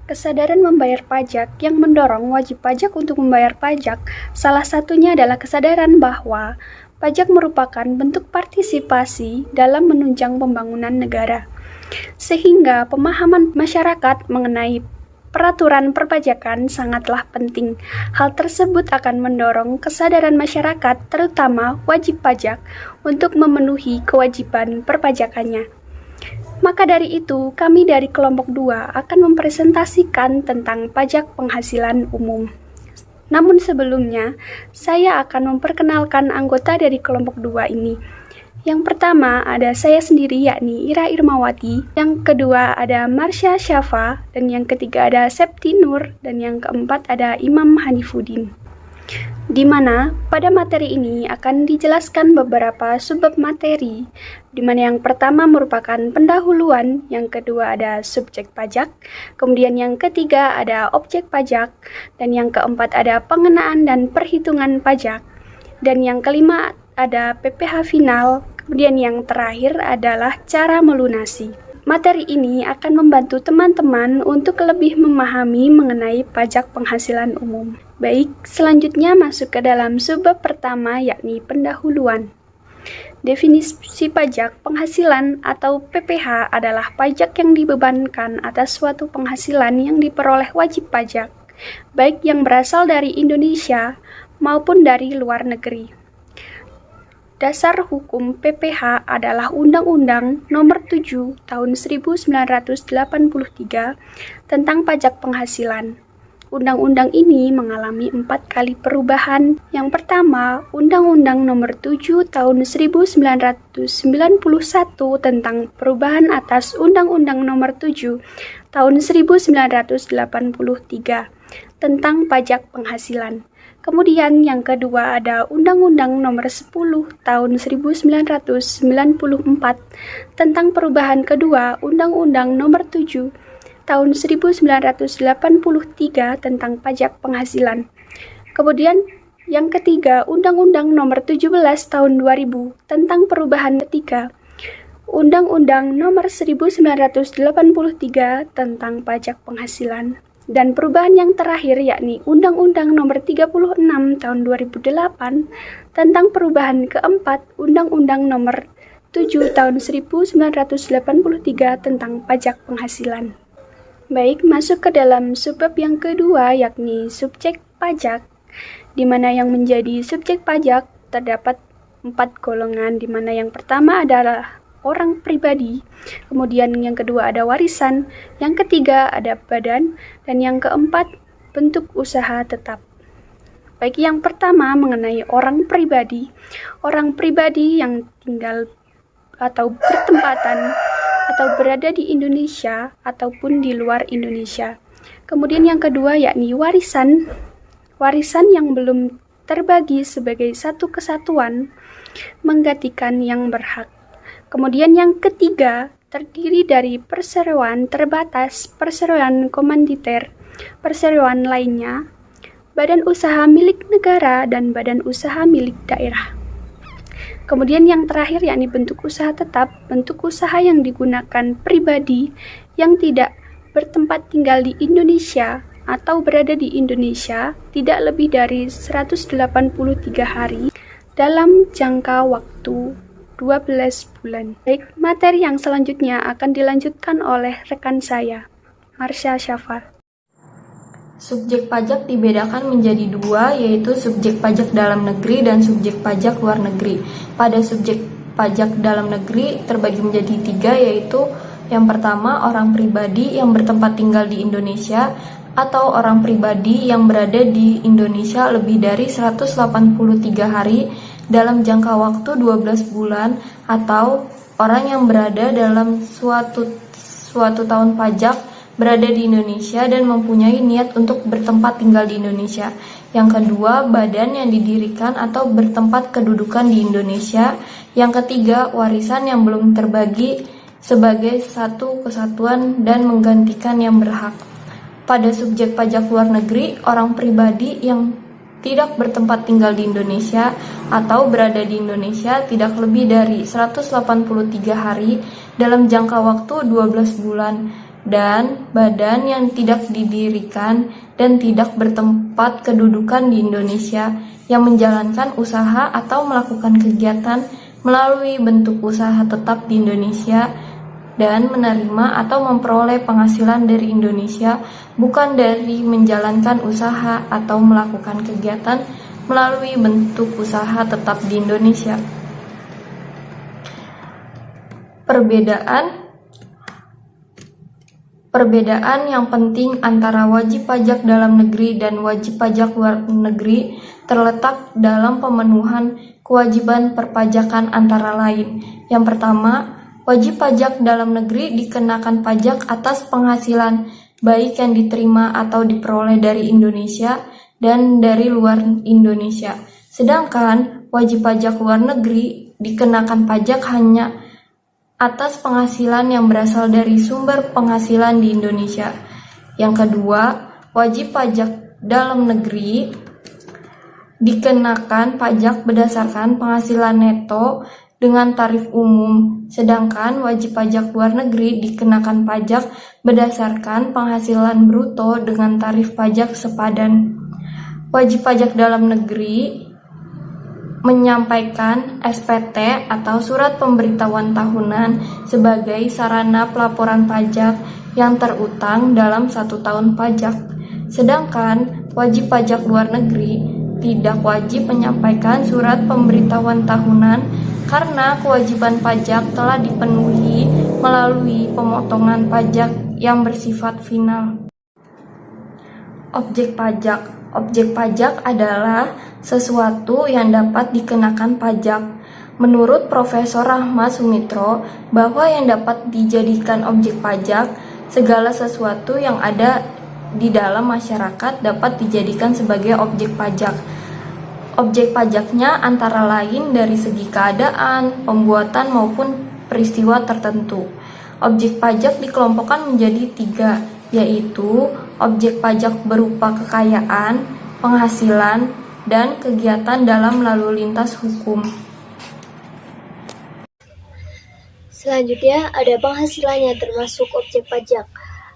Kesadaran membayar pajak yang mendorong wajib pajak untuk membayar pajak, salah satunya adalah kesadaran bahwa pajak merupakan bentuk partisipasi dalam menunjang pembangunan negara. Sehingga pemahaman masyarakat mengenai peraturan perpajakan sangatlah penting. Hal tersebut akan mendorong kesadaran masyarakat, terutama wajib pajak, untuk memenuhi kewajiban perpajakannya. Maka dari itu, kami dari kelompok 2 akan mempresentasikan tentang pajak penghasilan umum. Namun sebelumnya, saya akan memperkenalkan anggota dari kelompok 2 ini. Yang pertama ada saya sendiri, yakni Ira Irmawati. Yang kedua ada Marsha Syafa. Dan yang ketiga ada Septi Nur. Dan yang keempat ada Imam Hanifuddin. Di mana pada materi ini akan dijelaskan beberapa subbab materi, di mana yang pertama merupakan pendahuluan, yang kedua ada subjek pajak, kemudian yang ketiga ada objek pajak, dan yang keempat ada pengenaan dan perhitungan pajak, dan yang kelima ada PPh final, kemudian yang terakhir adalah cara melunasi. Materi ini akan membantu teman-teman untuk lebih memahami mengenai pajak penghasilan umum. Baik, selanjutnya masuk ke dalam subbab pertama, yakni pendahuluan. Definisi pajak penghasilan atau PPh adalah pajak yang dibebankan atas suatu penghasilan yang diperoleh wajib pajak, baik yang berasal dari Indonesia maupun dari luar negeri. Dasar hukum PPh adalah Undang-Undang Nomor 7 Tahun 1983 tentang pajak penghasilan. Undang-undang ini mengalami 4 kali perubahan. Yang pertama, Undang-Undang Nomor 7 Tahun 1991 tentang perubahan atas Undang-Undang Nomor 7 Tahun 1983 tentang pajak penghasilan. Kemudian yang kedua ada Undang-Undang Nomor 10 Tahun 1994 tentang perubahan kedua Undang-Undang Nomor 7 Tahun 1983 tentang pajak penghasilan. Kemudian yang ketiga Undang-Undang Nomor 17 Tahun 2000 tentang perubahan ketiga Undang-Undang Nomor 1983 tentang pajak penghasilan. Dan perubahan yang terakhir yakni Undang-Undang Nomor 36 Tahun 2008 tentang perubahan keempat Undang-Undang Nomor 7 Tahun 1983 tentang pajak penghasilan. Baik, masuk ke dalam subbab yang kedua yakni subjek pajak, di mana yang menjadi subjek pajak terdapat 4 golongan, di mana yang pertama adalah orang pribadi, kemudian yang kedua ada warisan, yang ketiga ada badan, dan yang keempat bentuk usaha tetap. Baik, yang pertama mengenai orang pribadi yang tinggal atau bertempatan atau berada di Indonesia ataupun di luar Indonesia. Kemudian yang kedua yakni warisan yang belum terbagi sebagai satu kesatuan menggantikan yang berhak. Kemudian yang ketiga terdiri dari perseroan terbatas, perseroan komanditer, perseroan lainnya, badan usaha milik negara, dan badan usaha milik daerah. Kemudian yang terakhir yakni bentuk usaha tetap, bentuk usaha yang digunakan pribadi yang tidak bertempat tinggal di Indonesia atau berada di Indonesia tidak lebih dari 183 hari dalam jangka waktu 12 bulan. Baik, materi yang selanjutnya akan dilanjutkan oleh rekan saya, Marsha Syafa. Subjek pajak dibedakan menjadi 2, yaitu subjek pajak dalam negeri dan subjek pajak luar negeri. Pada subjek pajak dalam negeri terbagi menjadi 3, yaitu yang pertama orang pribadi yang bertempat tinggal di Indonesia atau orang pribadi yang berada di Indonesia lebih dari 183 hari dalam jangka waktu 12 bulan, atau orang yang berada dalam suatu tahun pajak berada di Indonesia dan mempunyai niat untuk bertempat tinggal di Indonesia. Yang kedua, badan yang didirikan atau bertempat kedudukan di Indonesia. Yang ketiga, warisan yang belum terbagi sebagai satu kesatuan dan menggantikan yang berhak. Pada subjek pajak luar negeri, orang pribadi yang tidak bertempat tinggal di Indonesia atau berada di Indonesia tidak lebih dari 183 hari dalam jangka waktu 12 bulan dan badan yang tidak didirikan dan tidak bertempat kedudukan di Indonesia yang menjalankan usaha atau melakukan kegiatan melalui bentuk usaha tetap di Indonesia dan menerima atau memperoleh penghasilan dari Indonesia bukan dari menjalankan usaha atau melakukan kegiatan melalui bentuk usaha tetap di Indonesia. Perbedaan yang penting antara wajib pajak dalam negeri dan wajib pajak luar negeri terletak dalam pemenuhan kewajiban perpajakan antara lain. Yang pertama, wajib pajak dalam negeri dikenakan pajak atas penghasilan baik yang diterima atau diperoleh dari Indonesia dan dari luar Indonesia. Sedangkan wajib pajak luar negeri dikenakan pajak hanya atas penghasilan yang berasal dari sumber penghasilan di Indonesia. Yang kedua, wajib pajak dalam negeri dikenakan pajak berdasarkan penghasilan neto dengan tarif umum, sedangkan wajib pajak luar negeri dikenakan pajak berdasarkan penghasilan bruto dengan tarif pajak sepadan. Wajib pajak dalam negeri menyampaikan SPT atau surat pemberitahuan tahunan sebagai sarana pelaporan pajak yang terutang dalam 1 tahun pajak. Sedangkan wajib pajak luar negeri tidak wajib menyampaikan surat pemberitahuan tahunan karena kewajiban pajak telah dipenuhi melalui pemotongan pajak yang bersifat final. Objek pajak. Objek pajak adalah sesuatu yang dapat dikenakan pajak. Menurut Profesor Rahmat Sumitro, bahwa yang dapat dijadikan objek pajak, segala sesuatu yang ada di dalam masyarakat dapat dijadikan sebagai objek pajak. Objek pajaknya antara lain dari segi keadaan, pembuatan maupun peristiwa tertentu. Objek pajak dikelompokkan menjadi 3, yaitu objek pajak berupa kekayaan, penghasilan, dan kegiatan dalam lalu lintas hukum. Selanjutnya ada penghasilannya termasuk objek pajak.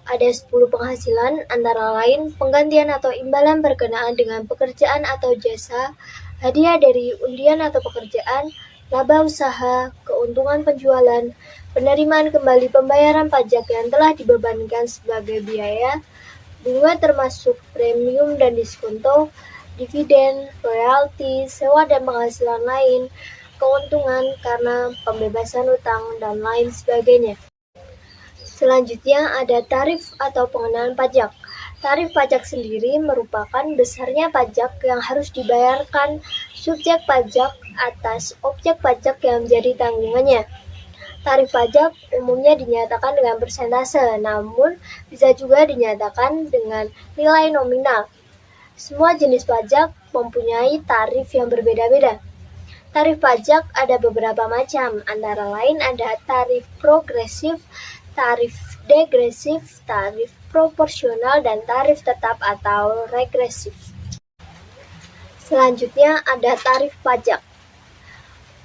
Ada 10 penghasilan antara lain penggantian atau imbalan berkenaan dengan pekerjaan atau jasa, hadiah dari undian atau pekerjaan, laba usaha, keuntungan penjualan, penerimaan kembali pembayaran pajak yang telah dibebankan sebagai biaya, bunga termasuk premium dan diskonto, dividen, royalti, sewa dan penghasilan lain, keuntungan karena pembebasan utang, dan lain sebagainya. Selanjutnya ada tarif atau pengenaan pajak. Tarif pajak sendiri merupakan besarnya pajak yang harus dibayarkan subjek pajak atas objek pajak yang menjadi tanggungannya. Tarif pajak umumnya dinyatakan dengan persentase, namun bisa juga dinyatakan dengan nilai nominal. Semua jenis pajak mempunyai tarif yang berbeda-beda. Tarif pajak ada beberapa macam, antara lain ada tarif progresif, tarif degresif, tarif proporsional, dan tarif tetap atau regresif. Selanjutnya ada tarif pajak.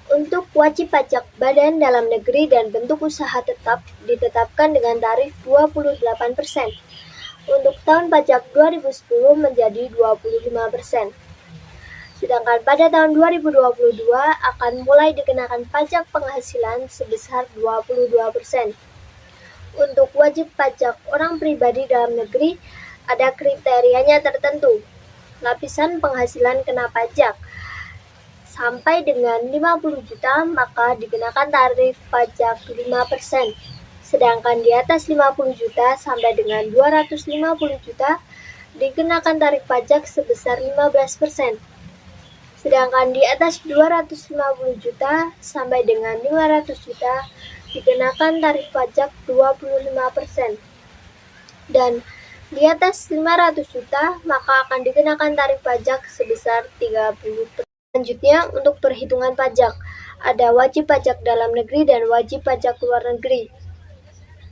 Untuk wajib pajak badan dalam negeri dan bentuk usaha tetap ditetapkan dengan tarif 28%. Untuk tahun pajak 2010 menjadi 25%. Sedangkan pada tahun 2022 akan mulai dikenakan pajak penghasilan sebesar 22%. Untuk wajib pajak orang pribadi dalam negeri, ada kriterianya tertentu. Lapisan penghasilan kena pajak sampai dengan 50 juta maka dikenakan tarif pajak 5%. Sedangkan di atas 50 juta sampai dengan 250 juta dikenakan tarif pajak sebesar 15%. Sedangkan di atas 250 juta sampai dengan 500 juta dikenakan tarif pajak 25%. Dan di atas 500 juta maka akan dikenakan tarif pajak sebesar 30%. Selanjutnya untuk perhitungan pajak, ada wajib pajak dalam negeri dan wajib pajak luar negeri.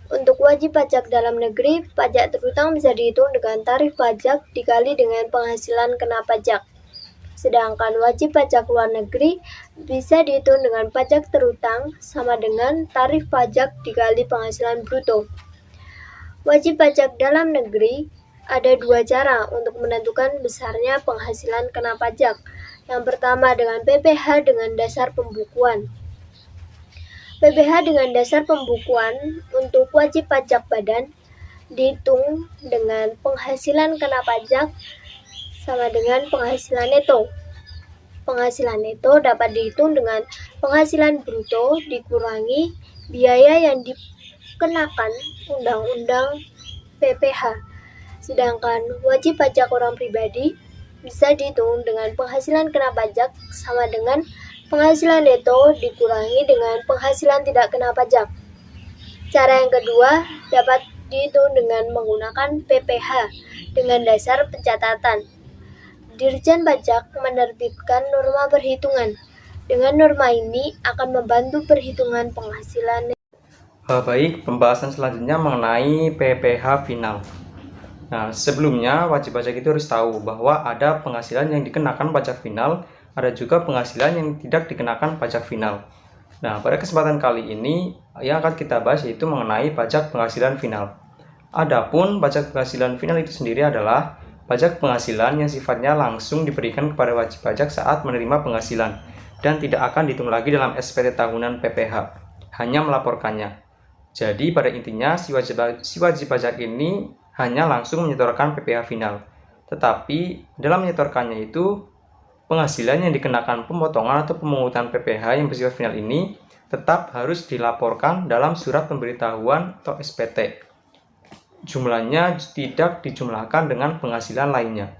Untuk wajib pajak dalam negeri, pajak terutang bisa dihitung dengan tarif pajak dikali dengan penghasilan kena pajak. Sedangkan wajib pajak luar negeri bisa dihitung dengan pajak terutang sama dengan tarif pajak dikali penghasilan bruto. Wajib pajak dalam negeri ada dua cara untuk menentukan besarnya penghasilan kena pajak. Yang pertama dengan PPh dengan dasar pembukuan. PPh dengan dasar pembukuan untuk wajib pajak badan dihitung dengan penghasilan kena pajak sama dengan penghasilan neto. Penghasilan neto dapat dihitung dengan penghasilan bruto dikurangi biaya yang dikenakan Undang-Undang PPh. Sedangkan wajib pajak orang pribadi bisa dihitung dengan penghasilan kena pajak sama dengan penghasilan neto dikurangi dengan penghasilan tidak kena pajak. Cara yang kedua dapat dihitung dengan menggunakan PPh dengan dasar pencatatan. Dirjen Pajak menerbitkan norma perhitungan. Dengan norma ini akan membantu perhitungan penghasilan. Baik, pembahasan selanjutnya mengenai PPh final. Nah, sebelumnya wajib pajak itu harus tahu bahwa ada penghasilan yang dikenakan pajak final, ada juga penghasilan yang tidak dikenakan pajak final. Nah, pada kesempatan kali ini yang akan kita bahas yaitu mengenai pajak penghasilan final. Adapun pajak penghasilan final itu sendiri adalah pajak penghasilan yang sifatnya langsung diberikan kepada wajib pajak saat menerima penghasilan dan tidak akan dihitung lagi dalam SPT tahunan PPh, hanya melaporkannya. Jadi pada intinya si wajib pajak ini hanya langsung menyetorkan PPh final. Tetapi dalam menyetorkannya itu penghasilan yang dikenakan pemotongan atau pemungutan PPh yang bersifat final ini tetap harus dilaporkan dalam surat pemberitahuan atau SPT. Jumlahnya tidak dijumlahkan dengan penghasilan lainnya.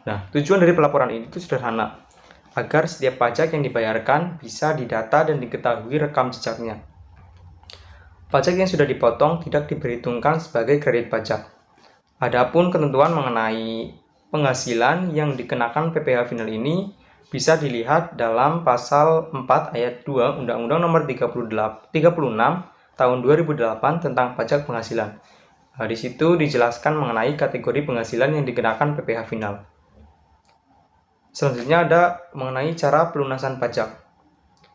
Nah, tujuan dari pelaporan ini itu sederhana, agar setiap pajak yang dibayarkan bisa didata dan diketahui rekam jejaknya. Pajak yang sudah dipotong tidak diperhitungkan sebagai kredit pajak. Adapun ketentuan mengenai penghasilan yang dikenakan PPh final ini bisa dilihat dalam pasal 4 ayat 2 Undang-Undang Nomor 36 Tahun 2008 tentang pajak penghasilan. Di situ dijelaskan mengenai kategori penghasilan yang dikenakan PPh final. Selanjutnya ada mengenai cara pelunasan pajak.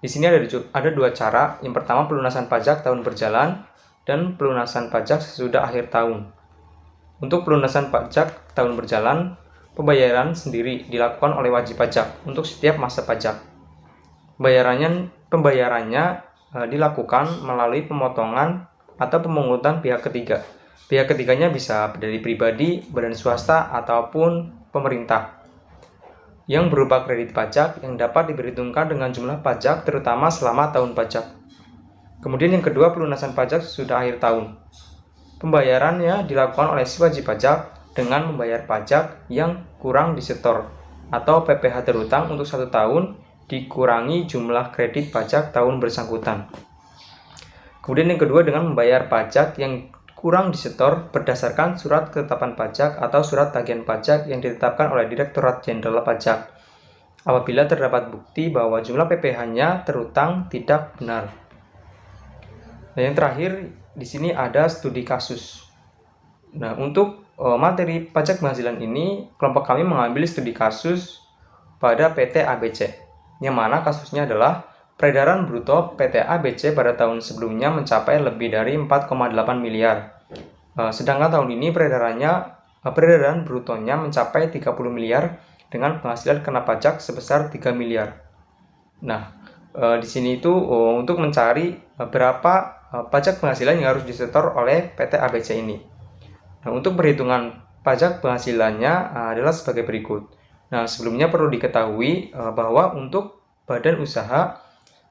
Di sini ada dua cara. Yang pertama pelunasan pajak tahun berjalan dan pelunasan pajak sesudah akhir tahun. Untuk pelunasan pajak tahun berjalan, pembayaran sendiri dilakukan oleh wajib pajak untuk setiap masa pajak. Pembayarannya dilakukan melalui pemotongan atau pemungutan pihak ketiga. Pihak ketiganya bisa dari pribadi, badan swasta, ataupun pemerintah yang berupa kredit pajak yang dapat diperhitungkan dengan jumlah pajak terutama selama tahun pajak. Kemudian yang kedua, pelunasan pajak sesudah akhir tahun. Pembayarannya dilakukan oleh si wajib pajak dengan membayar pajak yang kurang disetor atau PPh terutang untuk 1 tahun dikurangi jumlah kredit pajak tahun bersangkutan. Kemudian yang kedua dengan membayar pajak yang kurang disetor berdasarkan surat ketetapan pajak atau surat tagihan pajak yang ditetapkan oleh Direktorat Jenderal Pajak apabila terdapat bukti bahwa jumlah PPh-nya terutang tidak benar. Nah, yang terakhir di sini ada studi kasus. Nah, untuk materi pajak penghasilan ini kelompok kami mengambil studi kasus pada PT ABC, yang mana kasusnya adalah peredaran bruto PT ABC pada tahun sebelumnya mencapai lebih dari 4,8 miliar. Sedangkan tahun ini peredaran brutonya mencapai 30 miliar dengan penghasilan kena pajak sebesar 3 miliar. Nah, di sini itu untuk mencari berapa pajak penghasilan yang harus disetor oleh PT ABC ini. Nah, untuk perhitungan pajak penghasilannya adalah sebagai berikut. Nah, sebelumnya perlu diketahui bahwa untuk badan usaha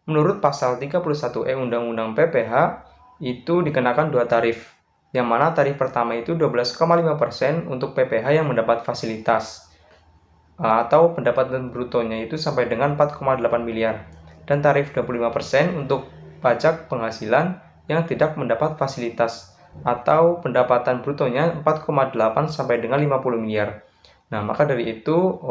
menurut pasal 31E Undang-Undang PPh itu dikenakan 2 tarif, yang mana tarif pertama itu 12,5% untuk PPh yang mendapat fasilitas atau pendapatan brutonya itu sampai dengan 4,8 miliar, dan tarif 25% untuk pajak penghasilan yang tidak mendapat fasilitas atau pendapatan brutonya 4,8 sampai dengan 50 miliar. Nah, maka dari itu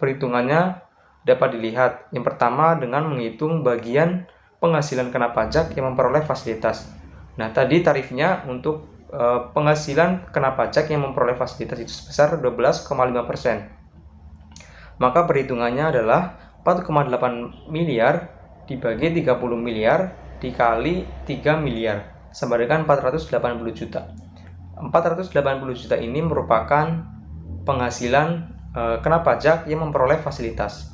perhitungannya dapat dilihat yang pertama dengan menghitung bagian penghasilan kena pajak yang memperoleh fasilitas. Nah, tadi tarifnya untuk penghasilan kena pajak yang memperoleh fasilitas itu sebesar 12,5%. Maka perhitungannya adalah 4,8 miliar dibagi 30 miliar dikali 3 miliar sama dengan 480 juta. 480 juta ini merupakan penghasilan kena pajak yang memperoleh fasilitas.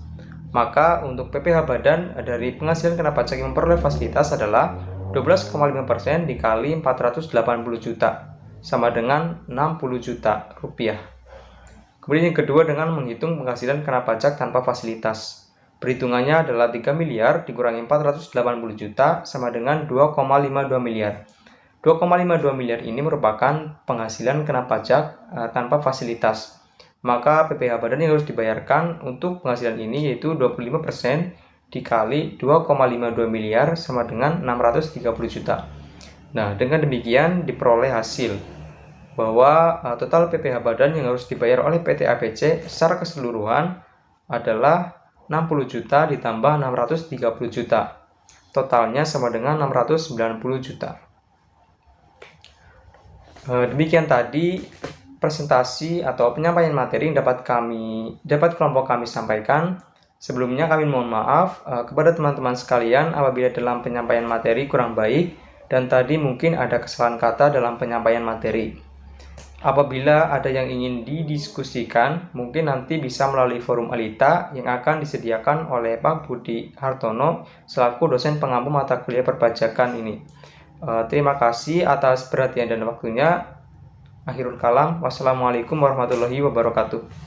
Maka untuk PPh Badan dari penghasilan kena pajak yang memperoleh fasilitas adalah 12,5% dikali 480 juta, sama dengan 60 juta rupiah. Kemudian yang kedua dengan menghitung penghasilan kena pajak tanpa fasilitas. Perhitungannya adalah 3 miliar dikurangi 480 juta sama dengan 2,52 miliar. 2,52 miliar ini merupakan penghasilan kena pajak tanpa fasilitas. Maka PPh Badan yang harus dibayarkan untuk penghasilan ini yaitu 25% dikali 2,52 miliar sama dengan 630 juta. Nah, dengan demikian diperoleh hasil bahwa total PPh Badan yang harus dibayar oleh PT ABC secara keseluruhan adalah 60 juta ditambah 630 juta. Totalnya sama dengan 690 juta. Demikian tadi presentasi atau penyampaian materi yang dapat kelompok kami sampaikan. Sebelumnya kami mohon maaf kepada teman-teman sekalian apabila dalam penyampaian materi kurang baik dan tadi mungkin ada kesalahan kata dalam penyampaian materi. Apabila ada yang ingin didiskusikan, mungkin nanti bisa melalui forum Alita yang akan disediakan oleh Pak Budi Hartono selaku dosen pengampu mata kuliah perpajakan ini. Terima kasih atas perhatian dan waktunya. Akhirul kalam. Wassalamualaikum warahmatullahi wabarakatuh.